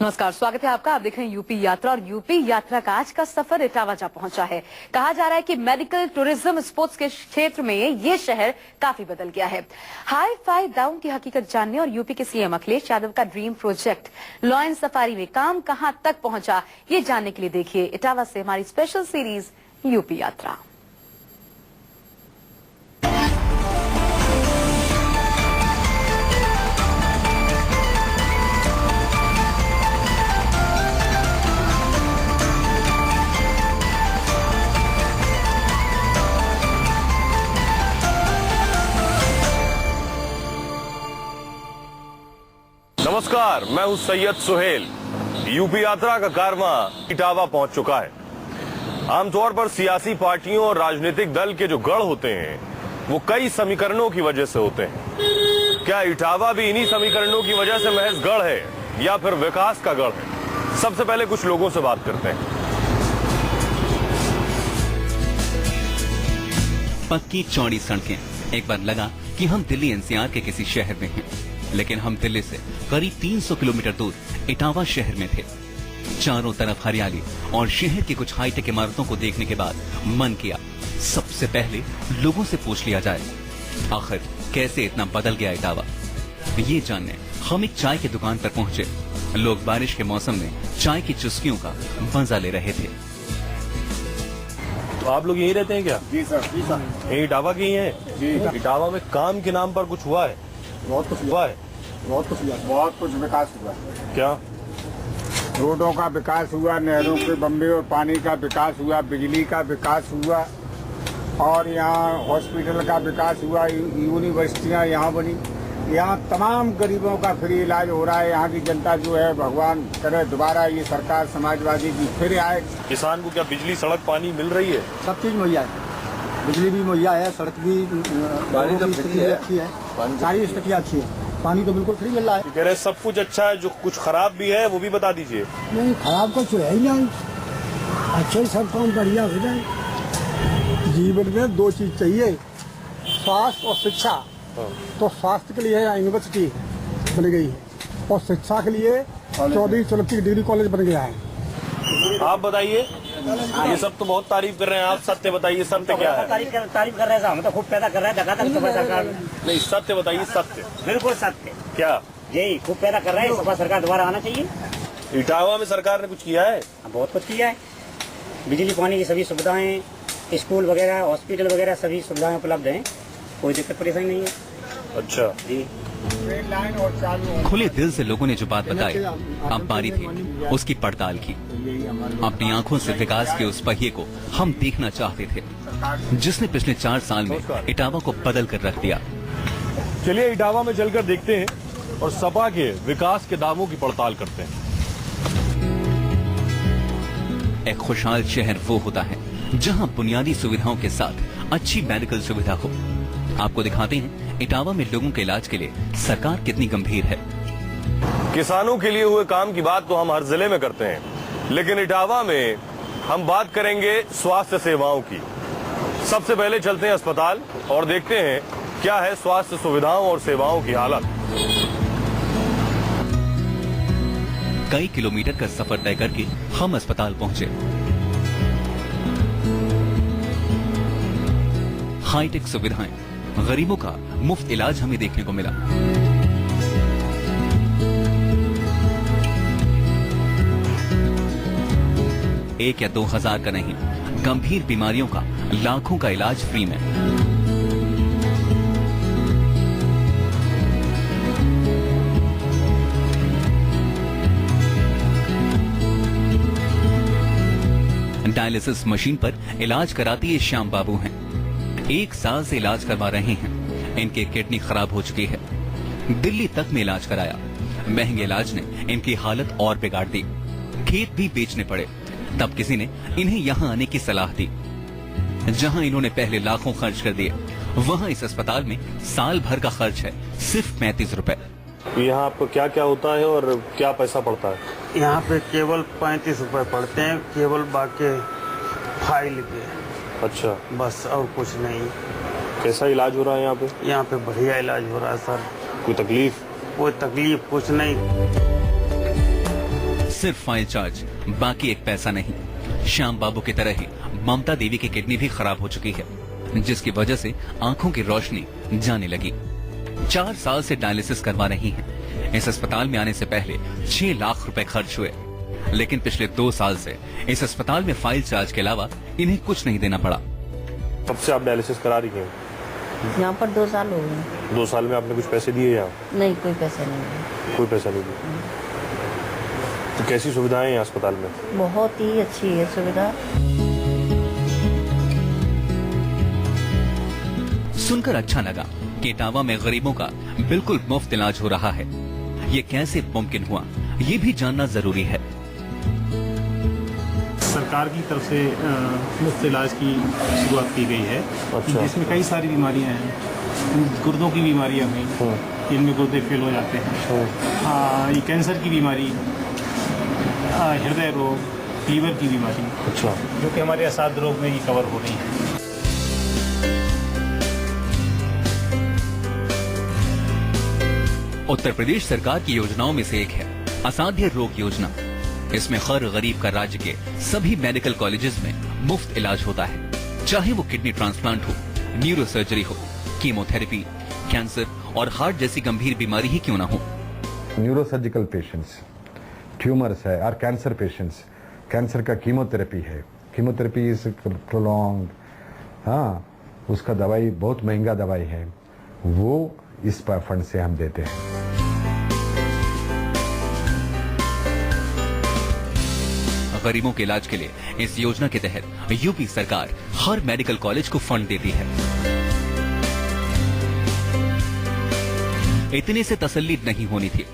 नमस्कार, स्वागत है आपका। आप देख रहे हैं यूपी यात्रा और यूपी यात्रा का आज का सफर इटावा जा पहुंचा है। कहा जा रहा है कि मेडिकल, टूरिज्म, स्पोर्ट्स के क्षेत्र में ये शहर काफी बदल गया है। हाई फाई दावों की हकीकत जानने और यूपी के सीएम अखिलेश यादव का ड्रीम प्रोजेक्ट लॉयन सफारी में काम कहां तक पहुंचा, ये जानने के लिए देखिए इटावा से हमारी स्पेशल सीरीज यूपी यात्रा। नमस्कार, मैं हूं सैयद सुहेल। यूपी यात्रा का कारवां इटावा पहुंच चुका है। आमतौर पर सियासी पार्टियों और राजनीतिक दल के जो गढ़ होते हैं वो कई समीकरणों की वजह से होते हैं। क्या इटावा भी इन्हीं समीकरणों की वजह से महज गढ़ है या फिर विकास का गढ़ है? सबसे पहले कुछ लोगों से बात करते हैं। पक्की चौड़ी सड़कें। एक बार लगा कि हम दिल्ली एनसीआर के किसी शहर में हैं, लेकिन हम दिल्ली से करीब 300 किलोमीटर दूर इटावा शहर में थे। चारों तरफ हरियाली और शहर की कुछ हाईटेक इमारतों को देखने के बाद मन किया सबसे पहले लोगों से पूछ लिया जाए आखिर कैसे इतना बदल गया इटावा। ये जानने हम एक चाय की दुकान पर पहुंचे। लोग बारिश के मौसम में चाय की चुस्कियों का मजा ले रहे थे। तो आप लोग यहीं रहते हैं क्या? जी सर, जी सर। यही इटावा के ही हैं? जी। इटावा में काम के नाम पर कुछ हुआ है? बहुत कुछ हुआ है। बहुत कुछ हुआ, बहुत कुछ विकास हुआ। क्या? रोडों का विकास हुआ, नहरों के बम्बे और पानी का विकास हुआ, बिजली का विकास हुआ और यहाँ हॉस्पिटल का विकास हुआ, यूनिवर्सिटियाँ यहाँ बनी। यहाँ तमाम गरीबों का फ्री इलाज हो रहा है। यहाँ की जनता जो है, भगवान करे दोबारा ये सरकार समाजवादी की फिर आए। किसान को क्या बिजली, सड़क, पानी मिल रही है? सब चीज मुहैया है, बिजली भी मुहैया है, सड़क भी, स्थिति अच्छी है, सारी स्थिति अच्छी है। पानी तो बिल्कुल फ्री मिल रहा है। कह रहे सब कुछ अच्छा है, जो कुछ खराब भी है वो भी बता दीजिए। नहीं, खराब कुछ है ही नहीं, अच्छे सब काम बढ़िया हो जाए। जीवन में दो चीज चाहिए, स्वास्थ्य और शिक्षा। तो स्वास्थ्य के लिए यूनिवर्सिटी बन गई है और शिक्षा के लिए 24 डिग्री कॉलेज बन गया है। आप बताइए, ये सब तो बहुत तारीफ कर रहे हैं, आप सत्य बताइए, सत्य क्या है? तारीफ कर रहे हैं, हम तो खूब पैदा कर रहे हैं, धक्का सरकार। नहीं, सत्य बताइए, सत्य बिल्कुल सत्य। क्या? यही खूब पैदा कर रहे हैं, सपा सरकार दोबारा आना चाहिए। इटावा में सरकार ने कुछ किया है? बहुत कुछ किया है, बिजली पानी की सभी सुविधाएं, स्कूल वगैरह, हॉस्पिटल वगैरह सभी सुविधाएं उपलब्ध हैं, कोई दिक्कत परेशानी नहीं है। अच्छा जी। खुले दिल से लोगों ने जो बात बताई, अब बारी थी उसकी पड़ताल की। अपनी आंखों से विकास के उस पहिए को हम देखना चाहते थे जिसने पिछले 4 साल में इटावा को बदल कर रख दिया। चलिए इटावा में चलकर देखते हैं और सपा के विकास के दावों की पड़ताल करते हैं। एक खुशहाल शहर वो होता है जहां बुनियादी सुविधाओं के साथ अच्छी मेडिकल सुविधा हो। आपको दिखाते हैं इटावा में लोगों के इलाज के लिए सरकार कितनी गंभीर है। किसानों के लिए हुए काम की बात तो हम हर जिले में करते हैं, लेकिन इटावा में हम बात करेंगे स्वास्थ्य सेवाओं की। सबसे पहले चलते हैं अस्पताल और देखते हैं क्या है स्वास्थ्य सुविधाओं और सेवाओं की हालत। कई किलोमीटर का सफर तय करके हम अस्पताल पहुंचे। हाईटेक सुविधाएं, गरीबों का मुफ्त इलाज हमें देखने को मिला। एक या 2 हजार का नहीं, गंभीर बीमारियों का लाखों का इलाज फ्री में। डायलिसिस मशीन पर इलाज कराती ये श्याम बाबू हैं। 1 साल से इलाज करवा रहे हैं। इनकी किडनी खराब हो चुकी है, दिल्ली तक में इलाज कराया। महंगे इलाज ने इनकी हालत और बिगाड़ दी, खेत भी बेचने पड़े। तब किसी ने इन्हें यहाँ आने की सलाह दी। जहाँ इन्होंने पहले लाखों खर्च कर दिए, वहाँ इस अस्पताल में साल भर का खर्च है सिर्फ 35 रुपए। यहाँ आपको क्या क्या होता है और क्या पैसा पड़ता है? यहाँ पे केवल 35 रुपए पड़ते हैं, केवल बाकी फाइल के। अच्छा, बस और कुछ नहीं। कैसा इलाज हो रहा है यहाँ पे? यहाँ पे बढ़िया इलाज हो रहा है सर। कोई तकलीफ? कोई तकलीफ कुछ नहीं। सिर्फ फाइल चार्ज, बाकी एक पैसा नहीं। श्याम बाबू की तरह ही ममता देवी की किडनी भी खराब हो चुकी है, जिसकी वजह से आंखों की रोशनी जाने लगी। 4 साल से डायलिसिस करवा रही हैं। इस अस्पताल में आने से पहले 6 लाख रुपए खर्च हुए, लेकिन पिछले 2 साल से इस अस्पताल में फाइल चार्ज के अलावा इन्हें कुछ नहीं देना पड़ा। कब से आप डायलिसिस करा रही हैं? यहाँ पर 2 साल हो गए। 2 साल में आपने कुछ पैसे दिए यहाँ? नहीं, कोई पैसा नहीं। कोई पैसा नहीं दिया। तो कैसी सुविधाएं हैं अस्पताल में? बहुत ही अच्छी है सुविधा। सुनकर अच्छा लगा कि इटावा में गरीबों का बिल्कुल मुफ्त इलाज हो रहा है। ये कैसे मुमकिन हुआ, ये भी जानना जरूरी है। सरकार की तरफ से मुफ्त इलाज की शुरुआत की गई है। अच्छा। जिसमें कई सारी बीमारियां हैं। गुर्दों की बीमारियां हैं, इनमें गुर्दे फेल हो जाते हैं। ये कैंसर की बीमारी, हृदय रोग, लीवर की बीमारी, अच्छा, जो कि हमारे असाध्य रोग में ये कवर हो रही है। उत्तर प्रदेश सरकार की योजनाओं में से एक है असाध्य रोग योजना। इसमें हर गरीब का राज्य के सभी मेडिकल कॉलेजेस में मुफ्त इलाज होता है, चाहे वो किडनी ट्रांसप्लांट हो, न्यूरो सर्जरी हो, कीमोथेरेपी, कैंसर और हार्ट जैसी गंभीर बीमारी ही क्यों ना हो। न्यूरोसर्जिकल पेशेंट्स, ट्यूमर्स है, और कैंसर पेशेंट्स, कैंसर का कीमोथेरेपी है, कीमोथेरेपी इज प्रोलॉन्ग, हाँ, उसका दवाई बहुत महंगा दवाई है, वो इस फंड से हम देते हैं। गरीबों के इलाज के लिए इस योजना के तहत यूपी सरकार हर मेडिकल कॉलेज को फंड देती है। इतने से तसल्ली नहीं होनी थी।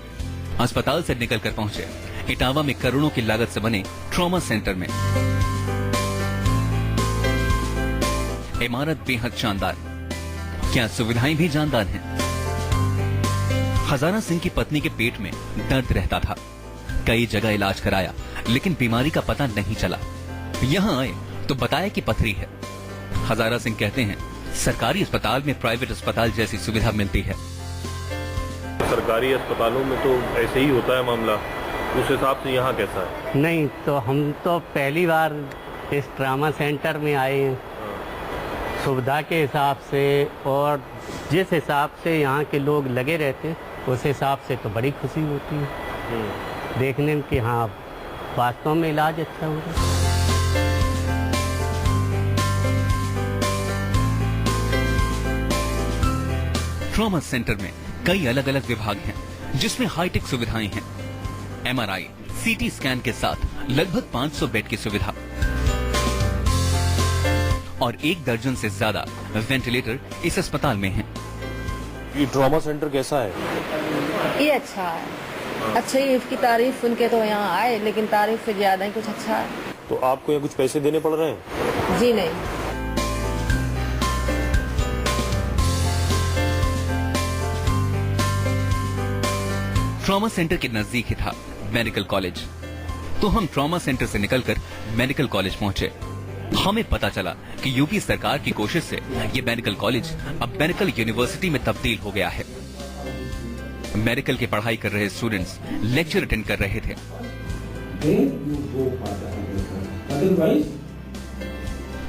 अस्पताल से निकलकर पहुंचे इटावा में करोड़ों की लागत से बने ट्रॉमा सेंटर में। इमारत बेहद शानदार, क्या सुविधाएं भी जानदार हैं। हजारा सिंह की पत्नी के पेट में दर्द रहता था, कई जगह इलाज कराया, लेकिन बीमारी का पता नहीं चला। यहाँ आए तो बताया कि पथरी है। हजारा सिंह कहते हैं सरकारी अस्पताल में प्राइवेट अस्पताल जैसी सुविधा मिलती है। सरकारी अस्पतालों में तो ऐसे ही होता है मामला, उस हिसाब से यहाँ कैसा है? नहीं, तो हम तो पहली बार इस ट्रामा सेंटर में आए हैं। सुविधा के हिसाब से और जिस हिसाब से यहाँ के लोग लगे रहते हैं, उस हिसाब से तो बड़ी खुशी होती है देखने में कि हाँ, वास्तव में इलाज अच्छा हो रहा है। ट्रॉमा सेंटर में कई अलग अलग विभाग हैं, जिसमें हाईटेक सुविधाएं हैं। MRI, CT स्कैन के साथ लगभग 500 बेड की सुविधा और 1 दर्जन से ज्यादा वेंटिलेटर इस अस्पताल में हैं। ये ट्रॉमा सेंटर कैसा है? ये अच्छा है, अच्छा ही। इसकी तारीफ सुन के तो यहाँ आए, लेकिन तारीफ से ज्यादा ही कुछ अच्छा है। तो आपको यहाँ कुछ पैसे देने पड़ रहे हैं? जी नहीं। ट्रॉमा सेंटर के नजदीक ही था मेडिकल कॉलेज, तो हम ट्रॉमा सेंटर से निकलकर मेडिकल कॉलेज पहुंचे। हमें पता चला कि यूपी सरकार की कोशिश से ये मेडिकल कॉलेज अब मेडिकल यूनिवर्सिटी में तब्दील हो गया है। मेडिकल की पढ़ाई कर रहे स्टूडेंट्स लेक्चर अटेंड कर रहे थे।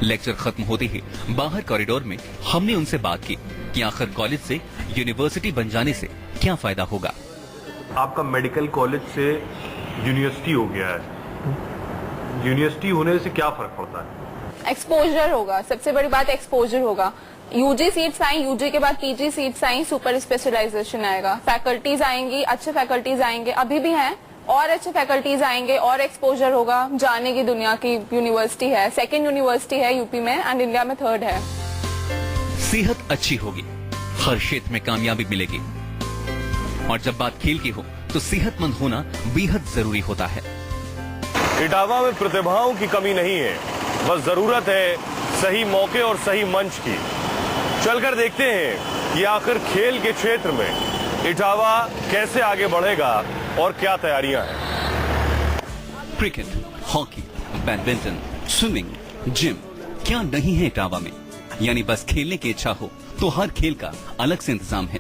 लेक्चर खत्म होते ही बाहर कॉरिडोर में हमने उनसे बात की कि आखिर कॉलेज से यूनिवर्सिटी बन जाने से क्या फायदा होगा। आपका मेडिकल कॉलेज से यूनिवर्सिटी हो गया है, यूनिवर्सिटी होने से क्या फर्क पड़ता है? एक्सपोजर होगा, सबसे बड़ी बात एक्सपोजर होगा। यूजी सीट्स आई, यूजी के बाद पीजी सीट्स आई, सुपर स्पेशलाइजेशन आएगा, फैकल्टीज आएंगी, अच्छे फैकल्टीज आएंगे, अभी भी हैं, और अच्छे फैकल्टीज आएंगे और एक्सपोजर होगा। जाने की दुनिया की यूनिवर्सिटी है, 2nd यूनिवर्सिटी है यूपी में एंड इंडिया में 3rd है। सेहत अच्छी होगी, हर क्षेत्र में कामयाबी मिलेगी, और जब बात खेल की हो तो सेहतमंद होना बेहद जरूरी होता है। इटावा में प्रतिभाओं की कमी नहीं है, बस जरूरत है सही मौके और सही मंच की। चलकर देखते हैं कि आखिर खेल के क्षेत्र में इटावा कैसे आगे बढ़ेगा और क्या तैयारियां हैं। Cricket, hockey, badminton, swimming, gym, क्या नहीं है इटावा में। यानी बस खेलने की इच्छा हो तो हर खेल का अलग से इंतजाम है।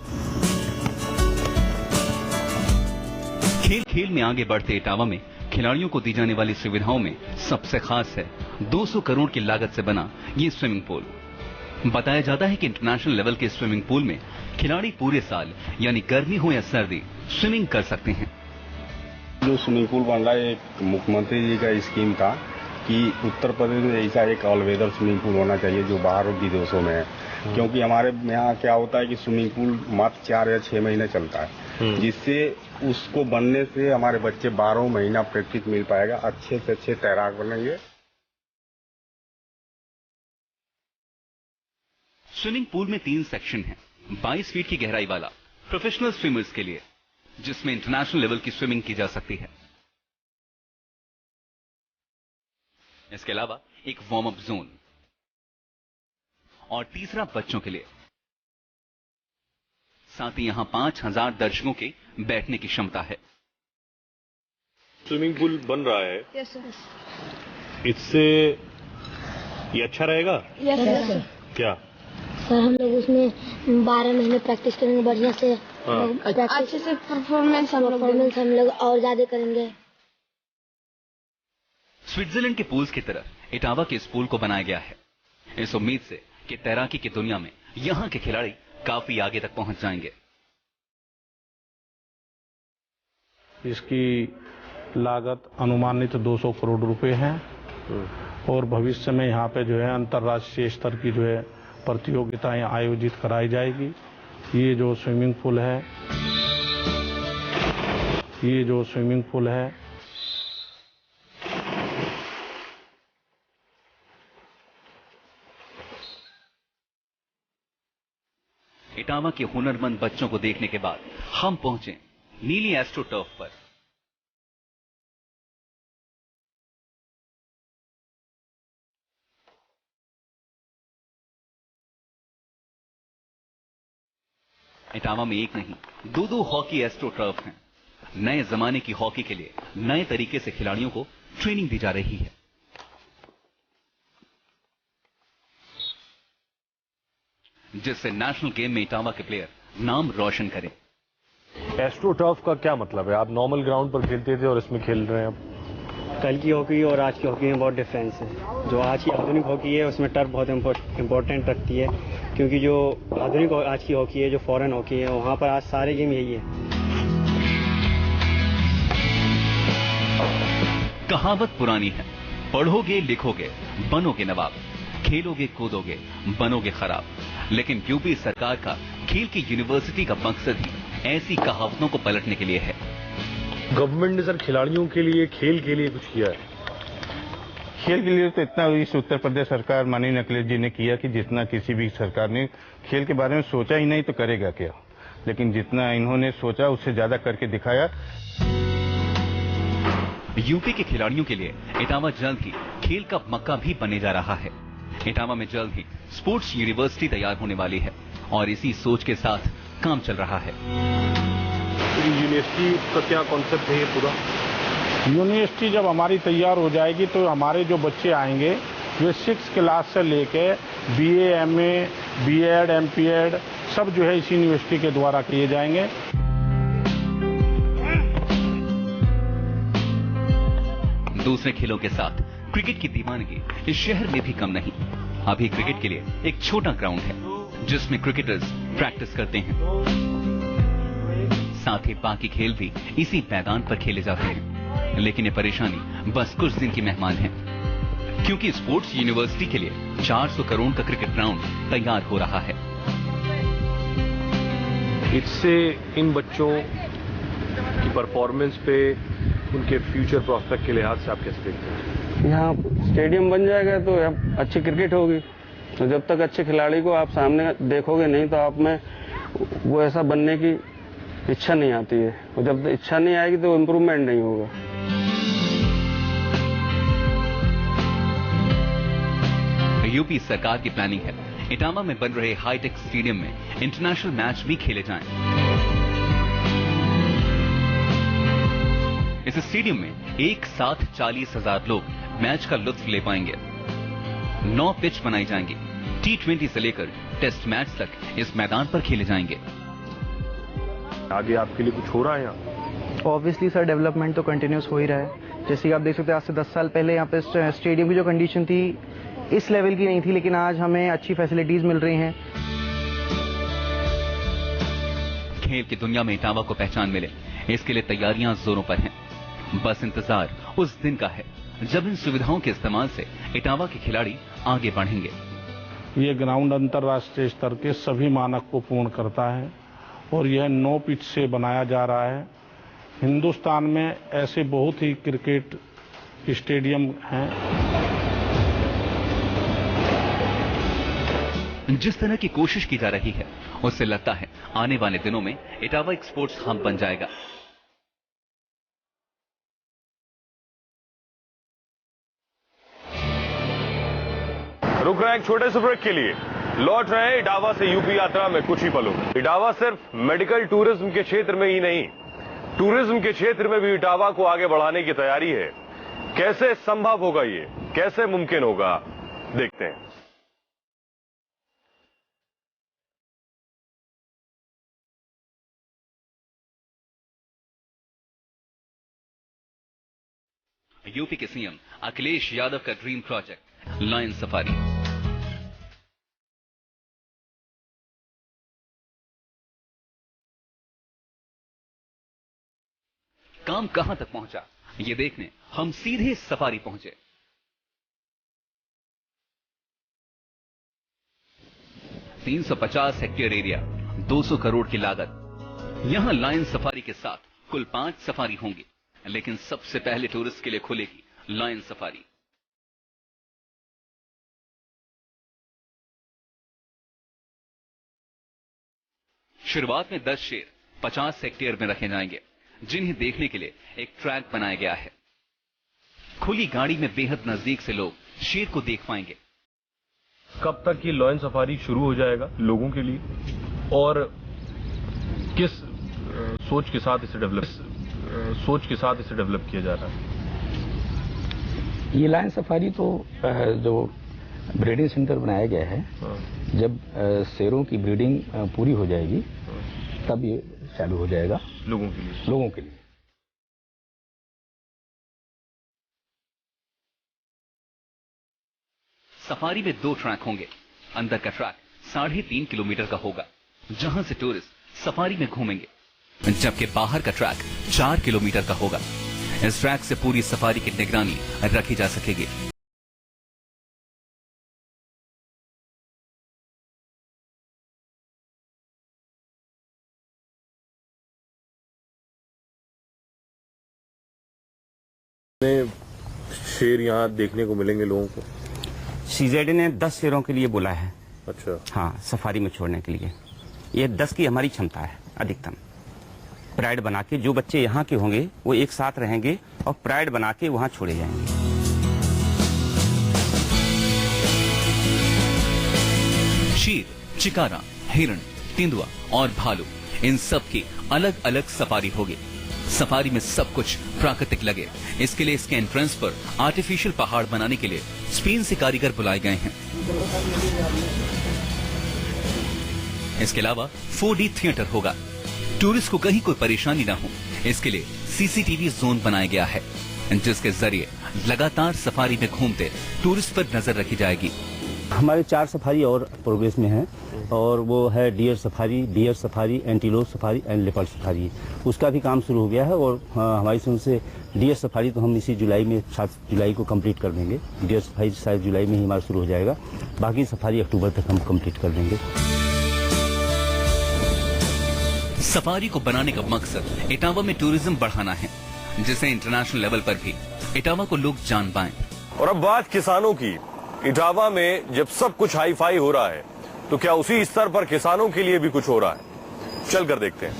खेल खेल में आगे बढ़ते इटावा में खिलाड़ियों को दी जाने वाली सुविधाओं में सबसे खास है 200 करोड़ की लागत से बना ये स्विमिंग पूल। बताया जाता है कि इंटरनेशनल लेवल के स्विमिंग पूल में खिलाड़ी पूरे साल यानी गर्मी हो या सर्दी स्विमिंग कर सकते हैं। जो स्विमिंग पूल बन रहा है, एक मुख्यमंत्री जी का स्कीम था कि उत्तर प्रदेश में ऐसा एक ऑल वेदर स्विमिंग पूल होना चाहिए जो बाहर विदेशों में है। क्योंकि हमारे यहाँ क्या होता है कि स्विमिंग पूल मात्र 4 या 6 महीने चलता है, जिससे उसको बनने से हमारे बच्चे 12 महीना प्रैक्टिस मिल पाएगा, अच्छे से अच्छे तैराक बनेंगे। स्विमिंग पूल में 3 सेक्शन हैं। 22 फीट की गहराई वाला प्रोफेशनल स्विमर्स के लिए, जिसमें इंटरनेशनल लेवल की स्विमिंग की जा सकती है। इसके अलावा एक वार्म अप जोन और तीसरा बच्चों के लिए। साथ ही यहां 5000 दर्शकों के बैठने की क्षमता है। स्विमिंग पूल बन रहा है, यस सर। इससे ये अच्छा रहेगा? Yes sir. क्या सर, हम लोग उसमें 12 महीने प्रैक्टिस करेंगे बढ़िया से। अच्छे से परफॉर्मेंस हम लोग और ज्यादा करेंगे। स्विट्जरलैंड के पूल्स की तरह इटावा के इस पूल को बनाया गया है, इस उम्मीद से कि तैराकी की दुनिया में यहां के खिलाड़ी काफी आगे तक पहुंच जाएंगे। इसकी लागत अनुमानित 200 करोड़ रुपए है और भविष्य में यहाँ पे जो है अंतर्राष्ट्रीय स्तर की जो है प्रतियोगिताएं आयोजित कराई जाएगी। ये जो स्विमिंग पूल है इटावा के हुनरमंद बच्चों को देखने के बाद हम पहुंचे नीली एस्ट्रो टर्फ पर। इटावा में एक नहीं 2 हॉकी एस्ट्रो टर्फ हैं। नए जमाने की हॉकी के लिए नए तरीके से खिलाड़ियों को ट्रेनिंग दी जा रही है, जिससे नेशनल गेम में इटावा के प्लेयर नाम रोशन करें। एस्ट्रो टर्फ का क्या मतलब है? आप नॉर्मल ग्राउंड पर खेलते थे और इसमें खेल रहे हैं आप। कल की हॉकी और आज की हॉकी में बहुत डिफरेंस है। जो आज की आधुनिक हॉकी है उसमें टर्फ बहुत इम्पोर्टेंट रखती है, क्योंकि जो आधुनिक आज की हॉकी है, जो फॉरेन हॉकी है, वहाँ पर आज सारे गेम यही है। कहावत पुरानी है, पढ़ोगे लिखोगे बनोगे नवाब, खेलोगे कूदोगे बनोगे खराब। लेकिन यूपी सरकार का खेल की यूनिवर्सिटी का मकसद ही ऐसी कहावतों को पलटने के लिए है। गवर्नमेंट ने सर खिलाड़ियों के लिए, खेल के लिए कुछ किया है? खेल के लिए तो इतना इस उत्तर प्रदेश सरकार माननीय अखिलेश जी ने किया कि जितना किसी भी सरकार ने खेल के बारे में सोचा ही नहीं तो करेगा क्या। लेकिन जितना इन्होंने सोचा उससे ज्यादा करके दिखाया। यूपी के खिलाड़ियों के लिए इटावा जल्द ही खेल का मक्का भी बनने जा रहा है। इटावा में जल्द ही स्पोर्ट्स यूनिवर्सिटी तैयार होने वाली है और इसी सोच के साथ काम चल रहा है। यूनिवर्सिटी का क्या कॉन्सेप्ट है ये पूरा? यूनिवर्सिटी जब हमारी तैयार हो जाएगी तो हमारे जो बच्चे आएंगे वे 6 क्लास से लेके BA, MA, B.Ed, M.Ped सब जो है इसी यूनिवर्सिटी के द्वारा किए जाएंगे। दूसरे खेलों के साथ क्रिकेट की दीवानगी इस शहर में भी कम नहीं। अभी क्रिकेट के लिए एक छोटा ग्राउंड है जिसमें क्रिकेटर्स प्रैक्टिस करते हैं। साथ ही बाकी खेल भी इसी मैदान पर खेले जाते हैं। लेकिन ये परेशानी बस कुछ दिन की मेहमान है, क्योंकि स्पोर्ट्स यूनिवर्सिटी के लिए 400 करोड़ का क्रिकेट ग्राउंड तैयार हो रहा है। इससे इन बच्चों की परफॉर्मेंस पे, उनके फ्यूचर प्रोस्पेक्ट के लिहाज से आप कैसे देखते हैं? यहाँ स्टेडियम बन जाएगा तो अच्छी क्रिकेट होगी। तो जब तक अच्छे खिलाड़ी को आप सामने देखोगे नहीं तो आप में वो ऐसा बनने की इच्छा नहीं आती है, और जब इच्छा नहीं आएगी तो इम्प्रूवमेंट नहीं होगा। यूपी सरकार की प्लानिंग है इटावा में बन रहे हाईटेक स्टेडियम में इंटरनेशनल मैच भी खेले जाएं। इस स्टेडियम में एक साथ 40,000 लोग मैच का लुत्फ ले पाएंगे। 9 पिच बनाई जाएंगी। T20 से लेकर टेस्ट मैच तक इस मैदान पर खेले जाएंगे। आगे आपके लिए कुछ हो रहा है यहाँ? ऑब्वियसली सर डेवलपमेंट तो कंटिन्यूस हो ही रहा है। जैसे कि आप देख सकते हैं आज से 10 साल पहले यहाँ पे स्टेडियम की जो कंडीशन थी इस लेवल की नहीं थी, लेकिन आज हमें अच्छी फैसिलिटीज मिल रही हैं। खेल की दुनिया में इटावा को पहचान मिले, इसके लिए तैयारियां जोरों पर हैं। बस इंतजार उस दिन का है जब इन सुविधाओं के इस्तेमाल से इटावा के खिलाड़ी आगे बढ़ेंगे। ये ग्राउंड अंतर्राष्ट्रीय स्तर के सभी मानक को पूर्ण करता है और यह 9 पिच से बनाया जा रहा है। हिंदुस्तान में ऐसे बहुत ही क्रिकेट स्टेडियम हैं। जिस तरह की कोशिश की जा रही है उससे लगता है आने वाले दिनों में इटावा एक स्पोर्ट्स हब बन जाएगा। रुक रहे हैं एक छोटे से ब्रेक के लिए, लौट रहे हैं इटावा से यूपी यात्रा में कुछ ही पलों। इटावा सिर्फ मेडिकल टूरिज्म के क्षेत्र में ही नहीं, टूरिज्म के क्षेत्र में भी इटावा को आगे बढ़ाने की तैयारी है। कैसे संभव होगा, ये कैसे मुमकिन होगा, देखते हैं। यूपी के सीएम अखिलेश यादव का ड्रीम प्रोजेक्ट लायन सफारी। काम कहां तक पहुंचा ये देखने हम सीधे सफारी पहुंचे। $350 हेक्टेयर एरिया, 200 करोड़ की लागत। यहां लायन सफारी के साथ कुल 5 सफारी होंगी, लेकिन सबसे पहले टूरिस्ट के लिए खुलेगी लायन सफारी। शुरुआत में 10 शेर 50 हेक्टेयर में रखे जाएंगे, जिन्हें देखने के लिए एक ट्रैक बनाया गया है। खुली गाड़ी में बेहद नजदीक से लोग शेर को देख पाएंगे। कब तक ये लायन सफारी शुरू हो जाएगा लोगों के लिए, और किस सोच के साथ इसे डेवलप किया जा रहा है? ये लायन सफारी तो जो ब्रीडिंग सेंटर बनाया गया है, जब शेरों की ब्रीडिंग पूरी हो जाएगी तब ये चालू हो जाएगा लोगों के लिए। सफारी में 2 ट्रैक होंगे। अंदर का ट्रैक 3.5 किलोमीटर का होगा, जहां से टूरिस्ट सफारी में घूमेंगे, जबकि बाहर का ट्रैक 4 किलोमीटर का होगा। इस ट्रैक से पूरी सफारी की निगरानी रखी जा सकेगी। शेर यहाँ देखने को मिलेंगे लोगों को? सीजेड ने 10 शेरों के लिए बोला है। अच्छा। हाँ, सफारी में छोड़ने के लिए। ये 10 की हमारी क्षमता है अधिकतम। प्राइड बना के जो बच्चे यहाँ के होंगे वो एक साथ रहेंगे और प्राइड बना के वहाँ छोड़े जाएंगे। शेर, चिकारा, हिरण, तेंदुआ और भालू, इन सब की अलग अलग सफारी होगी। सफारी में सब कुछ प्राकृतिक लगे, इसके लिए इसके एंट्रेंस पर आर्टिफिशियल पहाड़ बनाने के लिए स्पेन से कारीगर बुलाए गए हैं। इसके अलावा 4D थिएटर होगा। टूरिस्ट को कहीं कोई परेशानी ना हो, इसके लिए सीसीटीवी जोन बनाया गया है, जिसके जरिए लगातार सफारी में घूमते टूरिस्ट पर नजर रखी जाएगी। हमारे 4 सफारी और प्रोग्रेस में हैं, और वो है deer safari, bear safari, antelope safari and leopard safari. उसका भी काम शुरू हो गया है, और हमारी समझ से डियर सफारी तो हम इसी जुलाई में 7 जुलाई को कंप्लीट कर देंगे। डियर सफारी शायद जुलाई में ही हमारा शुरू हो जाएगा, बाकी सफारी अक्टूबर तक हम कंप्लीट कर देंगे। सफारी को बनाने का मकसद इटावा में टूरिज्म बढ़ाना है, जिसे इंटरनेशनल लेवल पर भी इटावा को लोग जान पाएं। और अब बात किसानों की। इटावा में जब सब कुछ हाई फाई हो रहा है, तो क्या उसी स्तर पर किसानों के लिए भी कुछ हो रहा है? चलकर देखते हैं।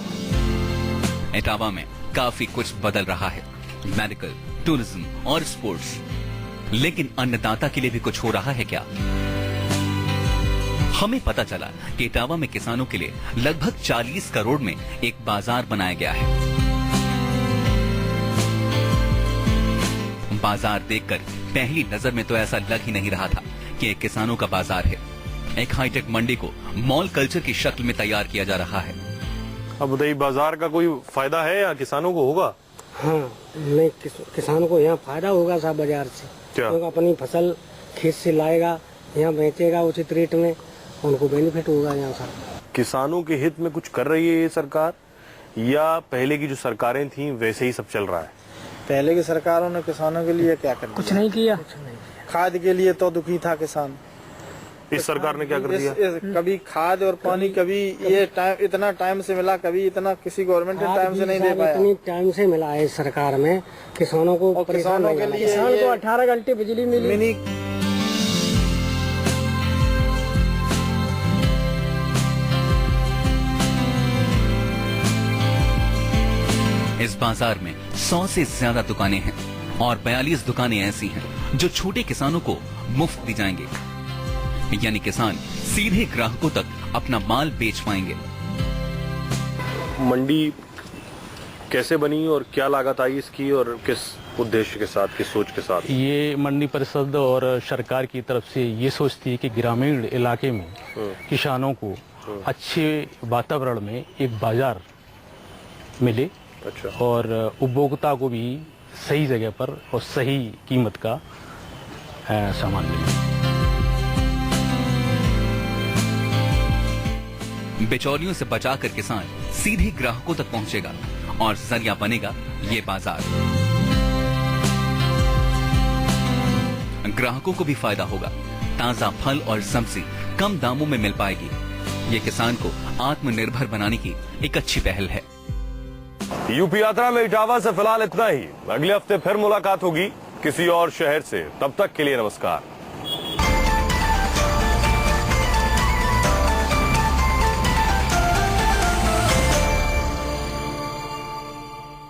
इटावा में काफी कुछ बदल रहा है, मेडिकल, टूरिज्म और स्पोर्ट्स। लेकिन अन्नदाता के लिए भी कुछ हो रहा है क्या? हमें पता चला कि इटावा में किसानों के लिए लगभग 40 करोड़ में एक बाजार बनाया गया है। बाजार देखकर पहली नजर में तो ऐसा लग ही नहीं रहा था कि एक किसानों का बाजार है। एक हाईटेक मंडी को मॉल कल्चर की शक्ल में तैयार किया जा रहा है। अब बताइए, बाजार का कोई फायदा है या किसानों को होगा? हाँ, नहीं किसानों को यहाँ फायदा होगा साहब बाजार से। क्या? क्योंकि अपनी फसल खेत से लाएगा, यहाँ बेचेगा उचित रेट में, उनको बेनिफिट होगा यहाँ साहब। किसानों के हित में कुछ कर रही है ये सरकार, या पहले की जो सरकारें थी वैसे ही सब चल रहा है? पहले की सरकारों ने किसानों के लिए क्या कर दिया? कुछ नहीं किया। खाद के लिए तो दुखी था किसान। इस सरकार ने क्या कर दिया? कभी खाद और पानी, कभी ये टाइम इतना टाइम से मिला, कभी इतना किसी गवर्नमेंट ने टाइम से नहीं दे पाया। इतनी टाइम से मिला है सरकार में किसानों को। किसानों के लिए किसान को 18 घंटे बिजली मिली। इस बाजार में 100 से ज्यादा दुकानें हैं और 42 दुकानें ऐसी हैं जो छोटे किसानों को मुफ्त दी जाएंगे, यानी किसान सीधे ग्राहकों तक अपना माल बेच पाएंगे। मंडी कैसे बनी और क्या लागत आई इसकी, और किस उद्देश्य के साथ, किस सोच के साथ? ये मंडी परिषद और सरकार की तरफ से ये सोचती है कि ग्रामीण इलाके में किसानों को अच्छे वातावरण में एक बाजार मिले। अच्छा। और उपभोक्ता को भी सही जगह पर और सही कीमत का सामान मिले। बिचौलियों से बचाकर किसान सीधे ग्राहकों तक पहुंचेगा और जरिया बनेगा ये बाजार। ग्राहकों को भी फायदा होगा, ताजा फल और सब्जी कम दामों में मिल पाएगी। ये किसान को आत्मनिर्भर बनाने की एक अच्छी पहल है। यूपी यात्रा में इटावा से फिलहाल इतना ही। अगले हफ्ते फिर मुलाकात होगी किसी और शहर से। तब तक के लिए नमस्कार।